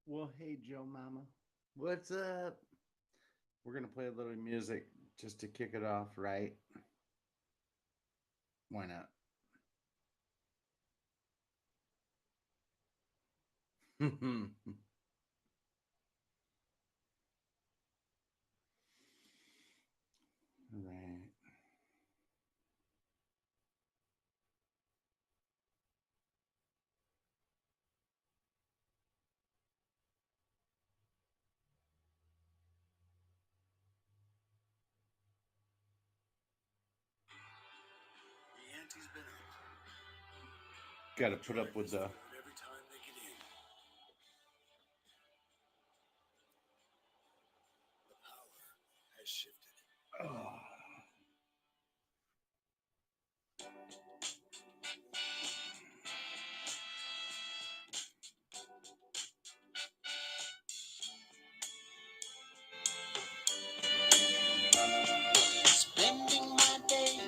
Well, hey, Joe Mama. What's up? We're going to play a little music just to kick it off, right? Why not? Right. Got to put up with the. Oh. Spending my day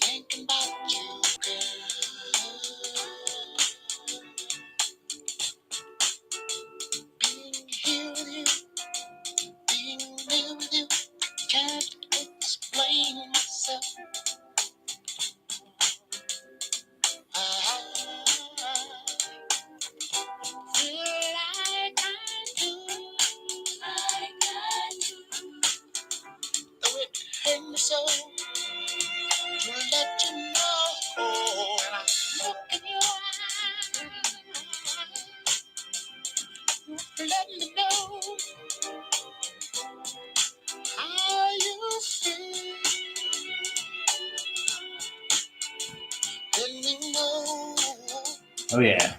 thinking about you, girl. Being here with you, being there with you, can't explain myself. I feel like I do, like I do. Though it hurt me so to let you know. When I look in your eyes, let me know how you feel. Let me know. Oh, yeah.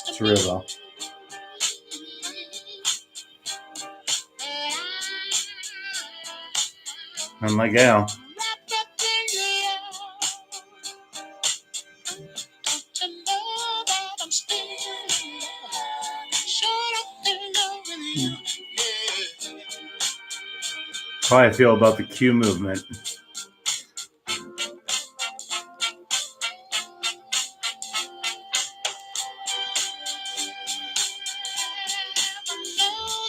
It's real, though. I'm like, gal. How I feel about the Q movement.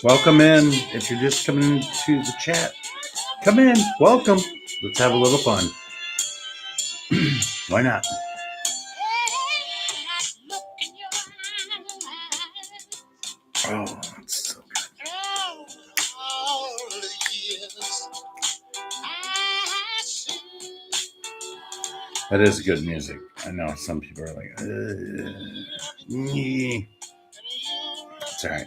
Welcome in. If you're just coming into the chat, come in. Welcome. Let's have a little fun. Why not? Oh, it's so good. That is good music. I know some people are like, it's all right.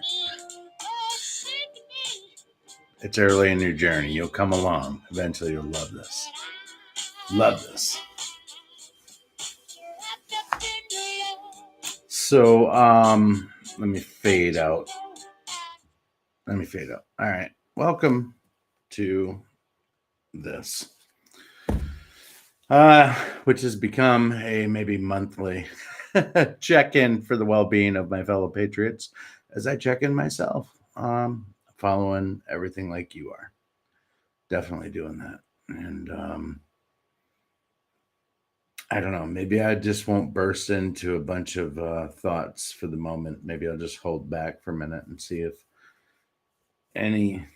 It's early in your journey. You'll come along. Eventually, you'll love this. Love this. So, let me fade out. Let me fade out. All right. Welcome to this, which has become a maybe monthly check-in for the well-being of my fellow patriots as I check in myself, following everything like you are. Definitely doing that. And I don't know, maybe I just won't burst into a bunch of thoughts for the moment. Maybe I'll just hold back for a minute and see if any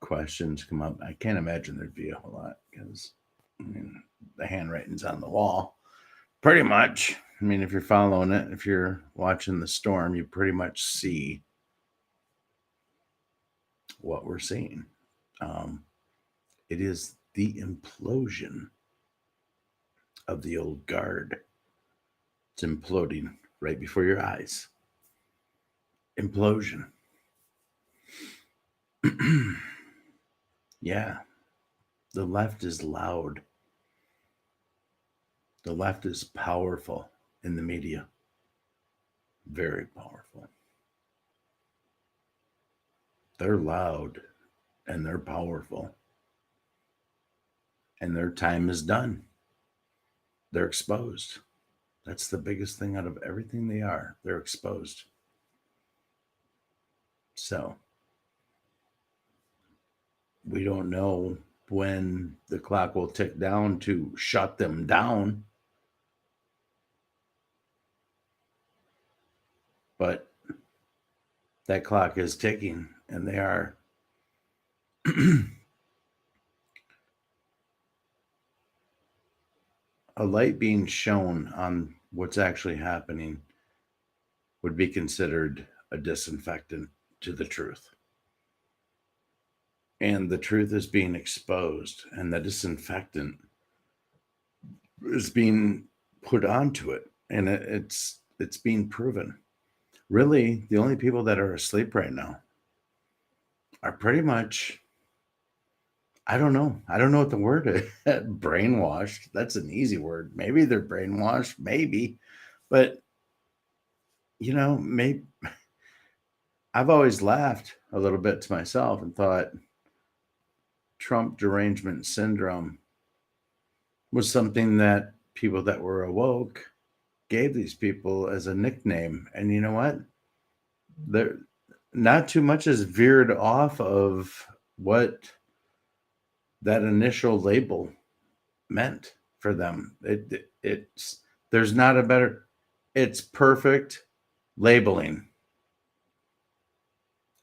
questions come up. I can't imagine there'd be a whole lot because I mean, the handwriting's on the wall pretty much. I mean, if you're following it, if you're watching the storm, you pretty much see what we're seeing. Um, it is the implosion of the old guard. It's imploding right before your eyes. Implosion. Yeah, the left is loud. The left is powerful in the media. Very powerful. They're loud and they're powerful. And their time is done. They're exposed. That's the biggest thing out of everything they are. They're exposed. So we don't know when the clock will tick down to shut them down. But that clock is ticking, and they are a light being shown on what's actually happening would be considered a disinfectant to the truth. And the truth is being exposed, and the disinfectant is being put onto it, and it's being proven. Really, the only people that are asleep right now are pretty much, I don't know. I don't know what the word is. Brainwashed. That's an easy word. Maybe they're brainwashed, maybe. But maybe I've always laughed a little bit to myself and thought Trump derangement syndrome was something that people that were awoke gave these people as a nickname. And you know what? They're not too much has veered off of what that initial label meant for them. It's there's not a better, it's perfect labeling.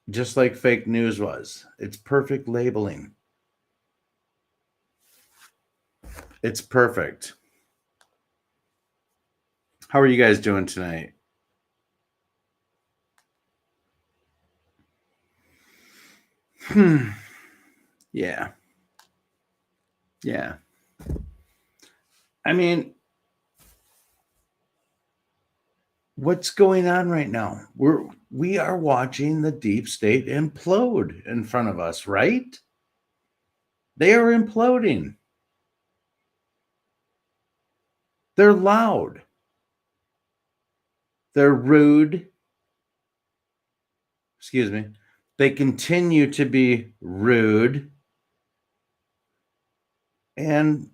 Just like fake news was. It's perfect labeling. It's perfect. How are you guys doing tonight? Yeah. Yeah. I mean, what's going on right now? We are watching the deep state implode in front of us, right? They are imploding. They're loud. They're rude. Excuse me. They continue to be rude. And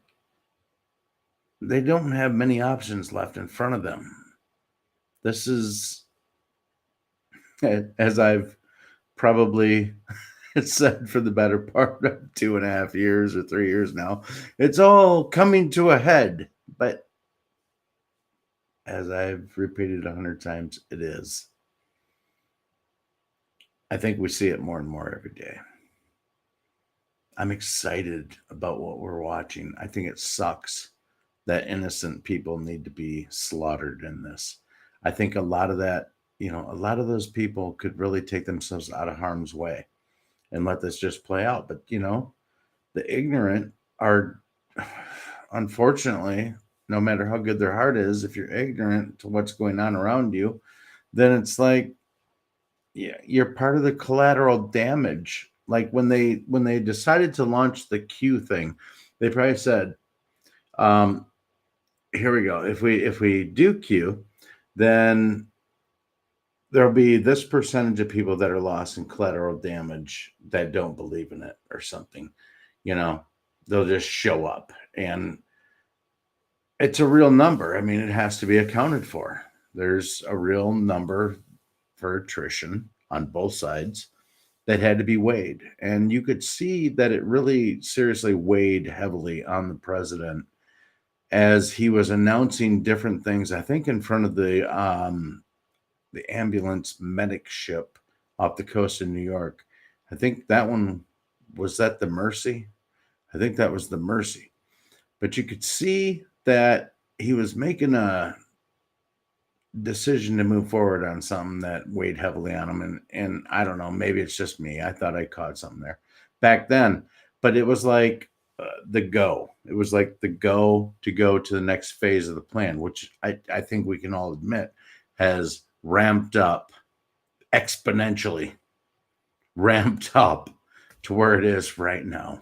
they don't have many options left in front of them. This is, as I've probably said for the better part of 2.5 years or 3 years now, it's all coming to a head. But as I've repeated 100 times, it is. I think we see it more and more every day. I'm excited about what we're watching. I think it sucks that innocent people need to be slaughtered in this. I think a lot of that, a lot of those people could really take themselves out of harm's way and let this just play out. But, the ignorant are, unfortunately, no matter how good their heart is, if you're ignorant to what's going on around you, then it's like, yeah, you're part of the collateral damage. Like when they decided to launch the Q thing, they probably said, here we go. If we do Q, then there'll be this percentage of people that are lost in collateral damage that don't believe in it or something. You know, they'll just show up, and it's a real number. I mean, it has to be accounted for. There's a real number for attrition on both sides that had to be weighed. And you could see that it really seriously weighed heavily on the president as he was announcing different things. I think in front of the ambulance medic ship off the coast of New York. I think that one was that the Mercy. I think that was the Mercy. But you could see that he was making a decision to move forward on something that weighed heavily on him. And I don't know, maybe it's just me. I thought I caught something there back then, but it was like the go. It was like the go to the next phase of the plan, which I think we can all admit has ramped up exponentially, ramped up to where it is right now.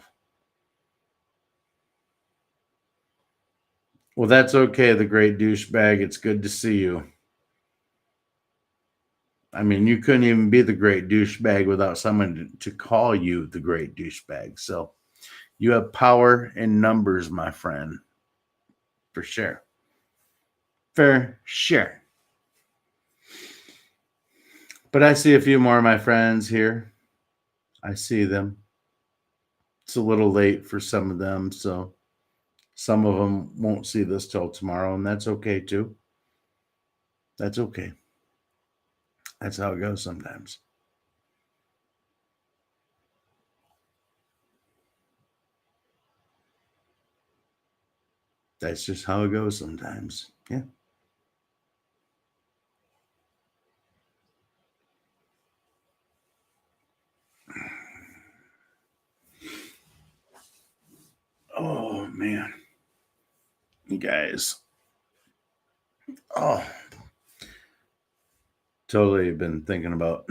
Well, that's okay, the great douchebag. It's good to see you. I mean, you couldn't even be the great douchebag without someone to call you the great douchebag. So you have power in numbers, my friend. For sure. For sure. But I see a few more of my friends here. I see them. It's a little late for some of them, so some of them won't see this till tomorrow, and that's okay too. That's okay. That's how it goes sometimes. That's just how it goes sometimes. Yeah. Oh man, you guys. Oh, totally been thinking about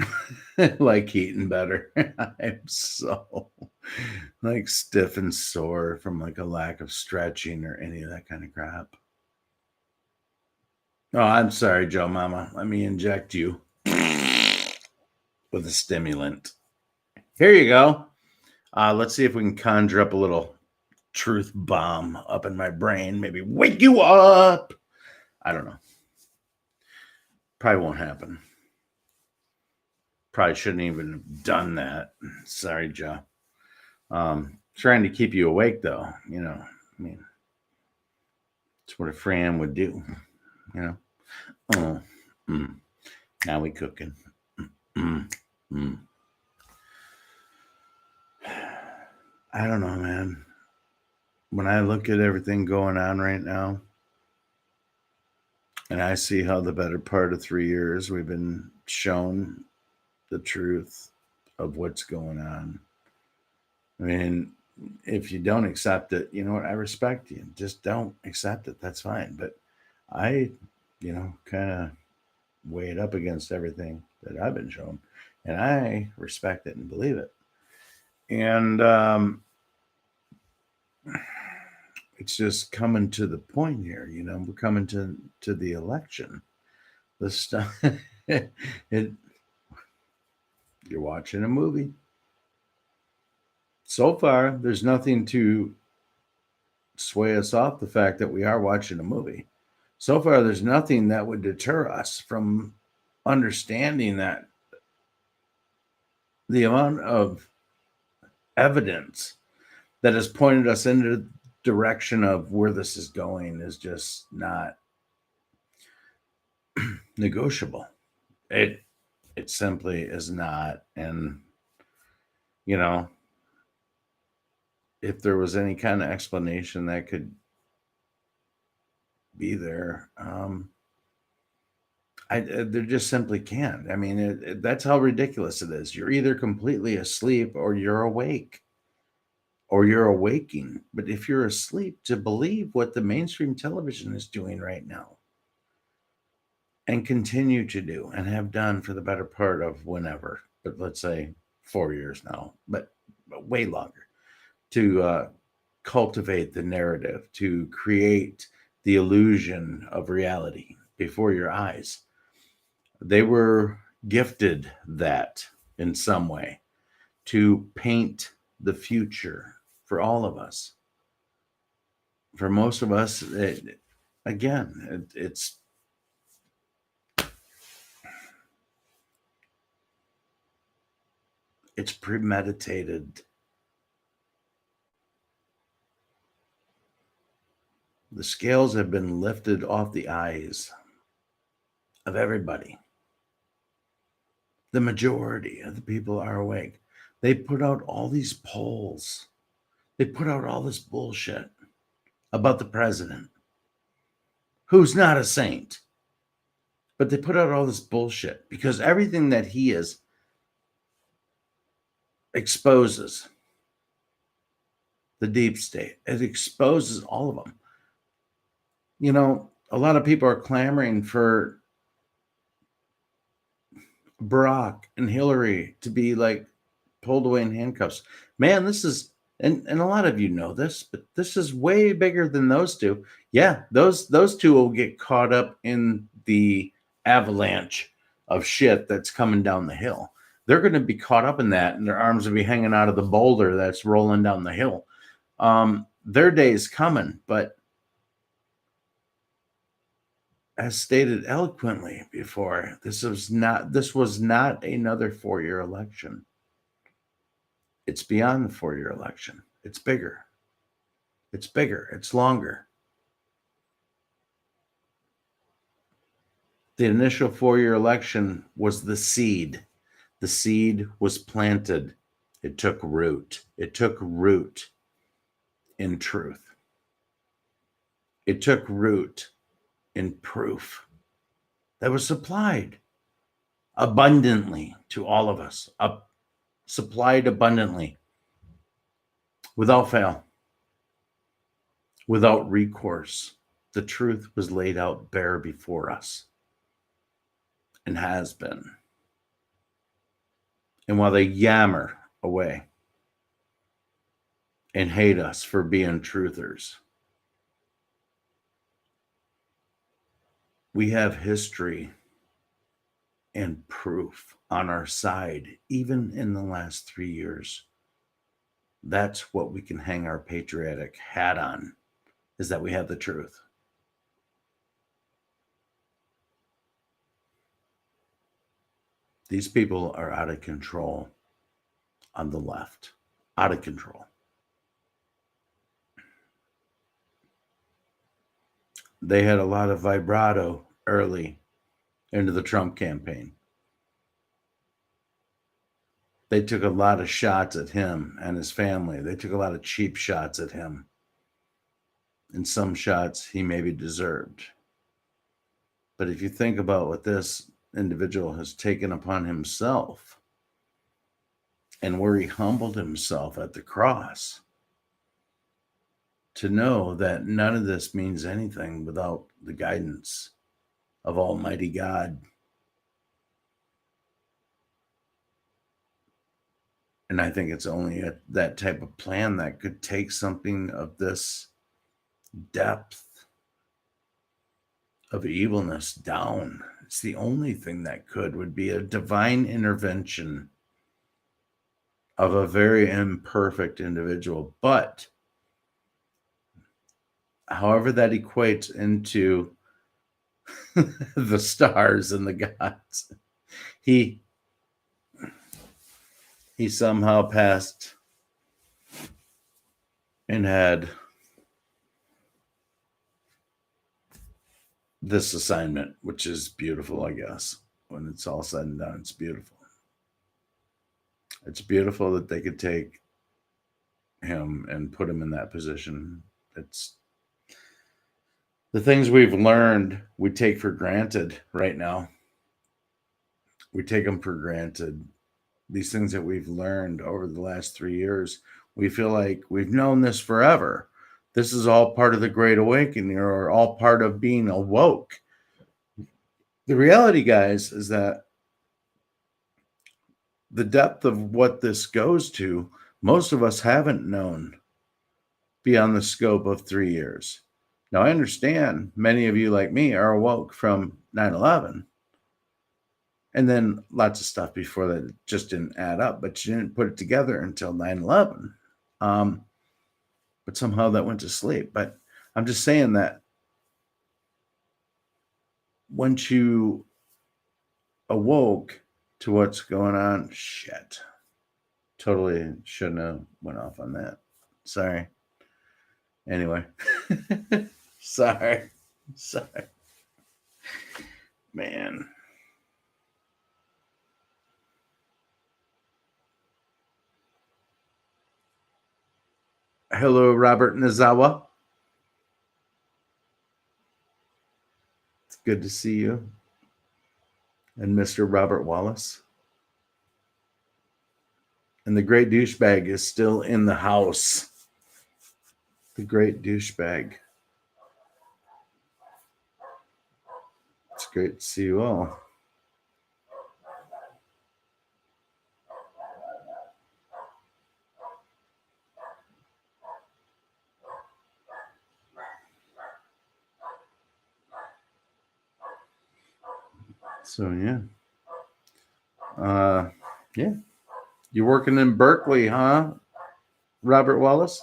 like eating better. I'm so like stiff and sore from like a lack of stretching or any of that kind of crap. Oh, I'm sorry, Joe Mama. Let me inject you with a stimulant. Here you go. Let's see if we can conjure up a little truth bomb up in my brain. Maybe wake you up. I don't know. Probably won't happen. Probably shouldn't even have done that. Sorry, Joe. Trying to keep you awake, though. I mean, it's what a friend would do. You know. Oh, mm, now we cooking. Mm, mm. I don't know, man. When I look at everything going on right now, and I see how the better part of 3 years we've been shown the truth of what's going on. I mean, if you don't accept it, you know what? I respect you. Just don't accept it. That's fine. But I, kind of weigh it up against everything that I've been shown, and I respect it and believe it. And it's just coming to the point here. We're coming to the election. This stuff. it. You're watching a movie. So far, there's nothing to sway us off the fact that we are watching a movie. So far, there's nothing that would deter us from understanding that the amount of evidence that has pointed us into the direction of where this is going is just not negotiable. It simply is not. And you know, if there was any kind of explanation that could be there, there just simply can't. I mean, that's how ridiculous it is. You're either completely asleep or you're awake or you're awaking. But if you're asleep, to believe what the mainstream television is doing right now and continue to do and have done for the better part of whenever, but let's say 4 years now, but way longer, to cultivate the narrative, to create the illusion of reality before your eyes. They were gifted that in some way to paint the future for all of us. For most of us, it's premeditated. The scales have been lifted off the eyes of everybody. The majority of the people are awake. They put out all these polls. They put out all this bullshit about the president, who's not a saint. But they put out all this bullshit because everything that he is exposes the deep state. It exposes all of them. A lot of people are clamoring for Barack and Hillary to be like pulled away in handcuffs. Man, this is and a lot of you know this, but this is way bigger than those two. Yeah, those two will get caught up in the avalanche of shit that's coming down the hill. They're going to be caught up in that, and their arms will be hanging out of the boulder that's rolling down the hill. Their day is coming, but as stated eloquently before, this was not another 4-year election. It's beyond the 4-year election. It's bigger. It's bigger. It's longer. The initial 4-year election was the seed. The seed was planted. It took root. It took root in truth. It took root in proof that was supplied abundantly to all of us, supplied abundantly, without fail, without recourse. The truth was laid out bare before us and has been. And while they yammer away and hate us for being truthers, we have history and proof on our side, even in the last 3 years. That's what we can hang our patriotic hat on, is that we have the truth. These people are out of control on the left, out of control. They had a lot of vibrato early into the Trump campaign. They took a lot of shots at him and his family. They took a lot of cheap shots at him. And some shots he maybe deserved. But if you think about what this individual has taken upon himself and where he humbled himself at the cross, to know that none of this means anything without the guidance of Almighty God. And I think it's only that type of plan that could take something of this depth of evilness down. It's the only thing that would be a divine intervention of a very imperfect individual. But however that equates into the stars and the gods, he somehow passed and had this assignment, which is beautiful, I guess. When it's all said and done, it's beautiful. It's beautiful that they could take him and put him in that position. It's the things we've learned, we take for granted right now. We take them for granted. These things that we've learned over the last 3 years, we feel like we've known this forever. This is all part of the Great Awakening, or all part of being awoke. The reality, guys, is that the depth of what this goes to, most of us haven't known beyond the scope of 3 years. Now, I understand many of you, like me, are awoke from 9/11. And then lots of stuff before that just didn't add up, but you didn't put it together until 9/11. But somehow that went to sleep. But I'm just saying that once you awoke to what's going on, shit, totally shouldn't have went off on that. Sorry. Anyway, sorry, man. Hello, Robert Nizawa. It's good to see you. And Mr. Robert Wallace. And the great douchebag is still in the house. The great douchebag. It's great to see you all. So yeah. Yeah. You're working in Berkeley, huh? Robert Wallace?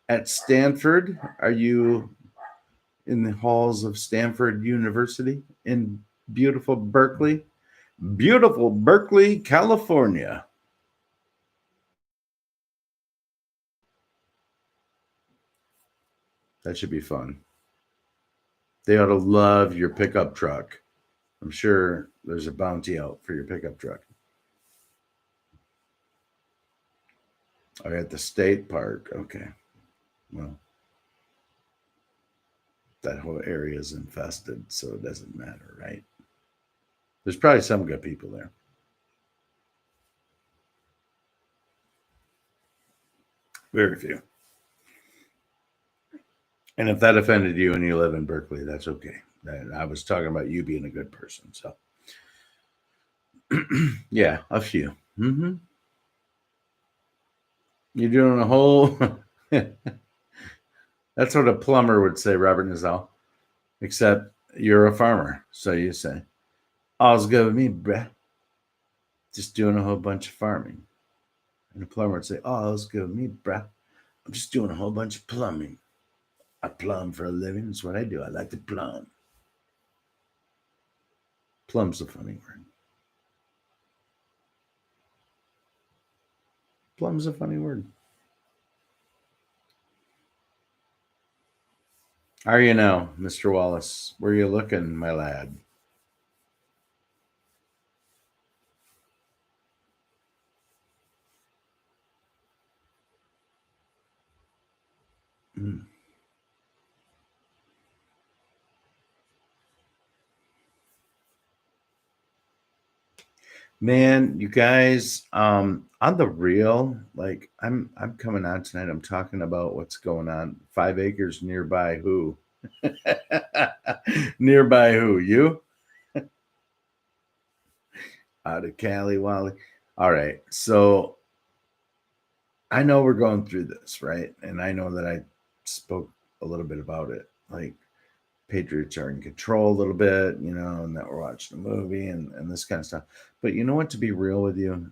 At Stanford? Are you in the halls of Stanford University in beautiful Berkeley? Beautiful Berkeley, California. That should be fun. They ought to love your pickup truck. I'm sure there's a bounty out for your pickup truck. Oh, at the state park. Okay. Well, that whole area is infested, so it doesn't matter, right? There's probably some good people there. Very few. And if that offended you and you live in Berkeley, that's okay. I was talking about you being a good person. So, yeah, a few. You're doing a whole. That's what a plumber would say, Robert Nizal. Except you're a farmer, so you say, "All's good with me, bruh. Just doing a whole bunch of farming." And the plumber would say, "All's good with me, bruh. I'm just doing a whole bunch of plumbing. I plumb for a living. That's what I do. I like to plumb." Plumb's a funny word. Plum's a funny word. How are you now, Mr. Wallace? Where you looking, my lad? Mm. Man, you guys, on the real, like I'm coming on tonight. I'm talking about what's going on. 5 acres nearby who? Nearby who? You? Out of Cali, Wally. All right. So I know we're going through this, right? And I know that I spoke a little bit about it. Like Patriots are in control a little bit, and that we're watching a movie and this kind of stuff. But you know what? To be real with you,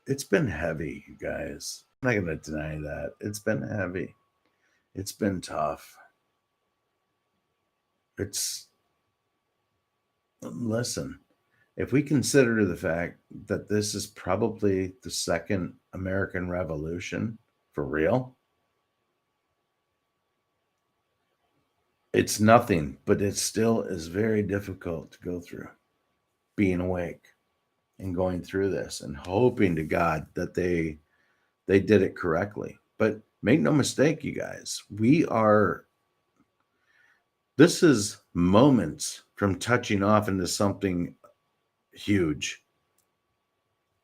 it's been heavy, you guys. I'm not going to deny that. It's been heavy. It's been tough. It's, listen, if we consider the fact that this is probably the second American Revolution for real, it's nothing, but it still is very difficult to go through being awake and going through this and hoping to God that they did it correctly. But make no mistake, you guys, this is moments from touching off into something huge.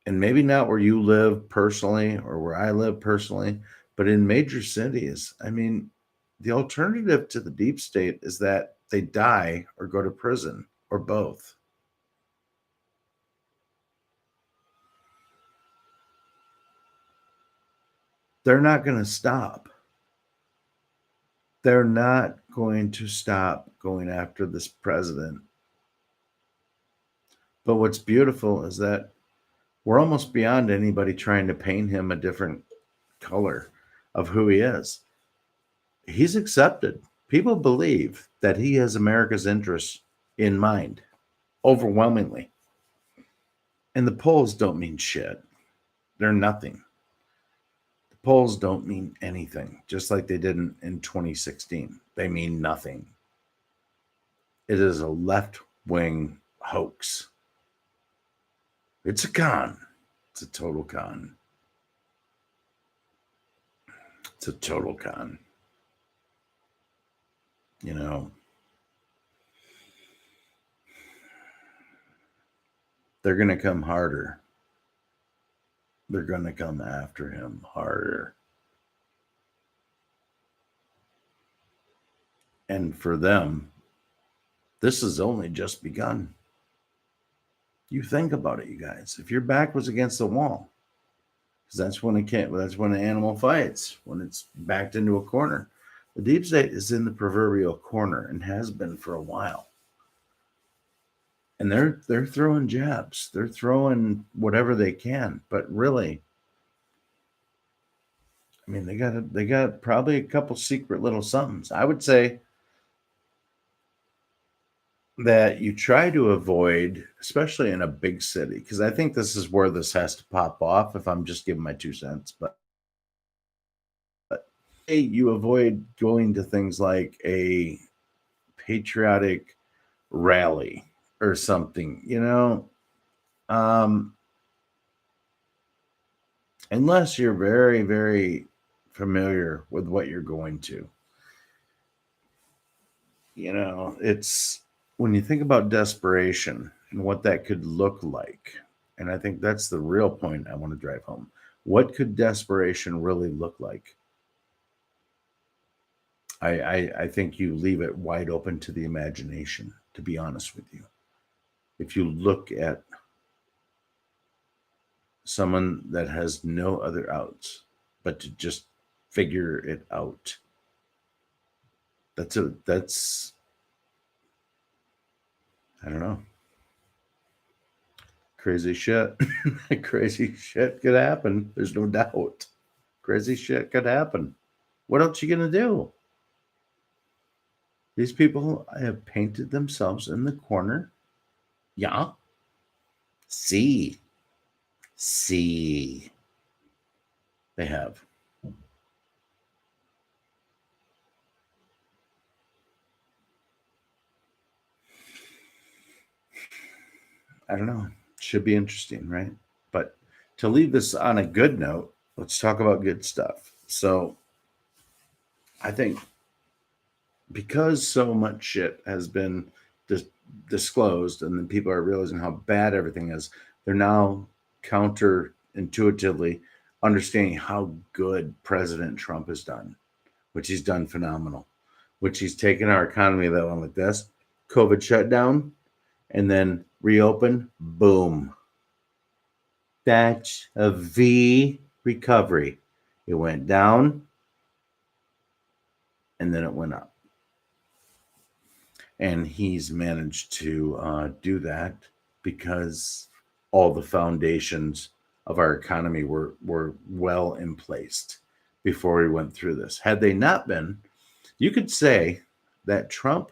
And maybe not where you live personally or where I live personally, but in major cities. I mean, the alternative to the deep state is that they die or go to prison or both. They're not going to stop. They're not going to stop going after this president. But what's beautiful is that we're almost beyond anybody trying to paint him a different color of who he is. He's accepted. People believe that he has America's interests in mind overwhelmingly. And the polls don't mean shit. They're nothing. The polls don't mean anything, just like they didn't in 2016. They mean nothing. It is a left wing hoax. It's a con. It's a total con. It's a total con. You know, they're going to come harder. They're going to come after him harder. And for them, this has only just begun. You think about it, you guys. If your back was against the wall, because that's when it can't. That's when an animal fights. When it's backed into a corner. The deep state is in the proverbial corner and has been for a while. And they're throwing jabs. They're throwing whatever they can. But really, I mean, they got probably a couple secret little somethings. I would say that you try to avoid, especially in a big city, because I think this is where this has to pop off. If I'm just giving my 2 cents, but you avoid going to things like a patriotic rally or something, um, unless you're very, very familiar with what you're going to. It's when you think about desperation and what that could look like. And I think that's the real point I want to drive home. What could desperation really look like? I think you leave it wide open to the imagination, to be honest with you. If you look at someone that has no other outs but to just figure it out, that's I don't know, crazy shit. Crazy shit could happen. There's no doubt. Crazy shit could happen. What else you gonna do? These people have painted themselves in the corner. Yeah. See. See. They have. I don't know. Should be interesting, right? But to leave this on a good note, let's talk about good stuff. So I think because so much shit has been dis- disclosed and then people are realizing how bad everything is, they're now counterintuitively understanding how good President Trump has done, which he's done phenomenal, which he's taken our economy that went like this, COVID shutdown, and then reopen, boom. That's a V recovery. It went down and then it went up. And he's managed to do that because all the foundations of our economy were well in place before we went through this. Had they not been, you could say that Trump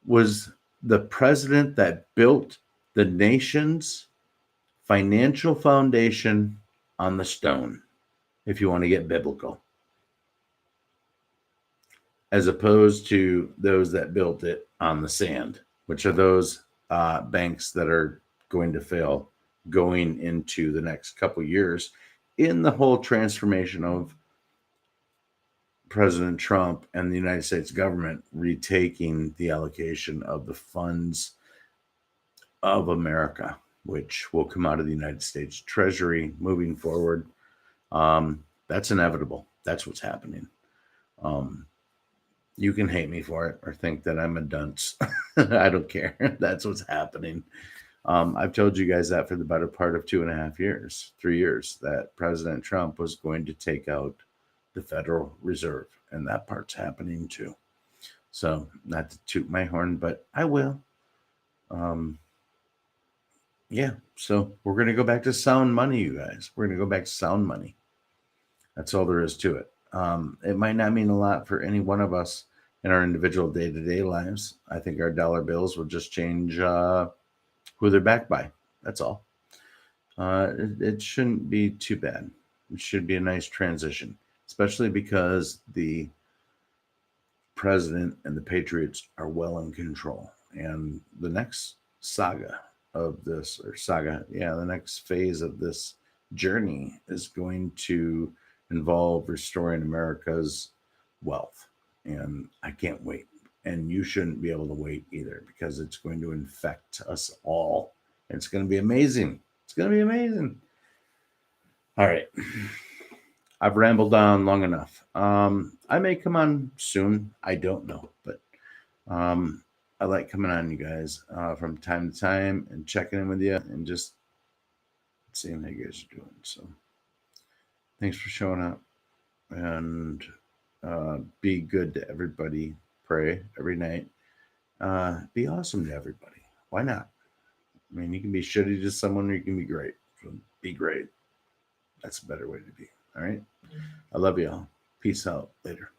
was the president that built the nation's financial foundation on the stone, if you want to get biblical, as opposed to those that built it on the sand, which are those banks that are going to fail going into the next couple years in the whole transformation of President Trump and the United States government retaking the allocation of the funds of America, which will come out of the United States Treasury moving forward. That's inevitable. That's what's happening. Um, you can hate me for it or think that I'm a dunce. I don't care. That's what's happening. I've told you guys that for the better part of 2.5 years, 3 years, that President Trump was going to take out the Federal Reserve, and that part's happening too. So, not to toot my horn, but I will. Um, yeah, so we're going to go back to sound money, you guys. We're going to go back to sound money. That's all there is to it. It might not mean a lot for any one of us in our individual day to day lives. I think our dollar bills will just change who they're backed by. That's all. It shouldn't be too bad. It should be a nice transition, especially because the president and the Patriots are well in control. And the next saga of this, or saga, yeah, the next phase of this journey is going to involve restoring America's wealth. And I can't wait. And you shouldn't be able to wait either because it's going to infect us all. It's going to be amazing. It's going to be amazing. All right. I've rambled on long enough. I may come on soon. I don't know, but I like coming on, you guys, from time to time and checking in with you and just seeing how you guys are doing. So, thanks for showing up and be good to everybody. Pray every night. Be awesome to everybody. Why not? I mean, you can be shitty to someone or you can be great. So be great. That's a better way to be. All right. I love y'all. Peace out. Later.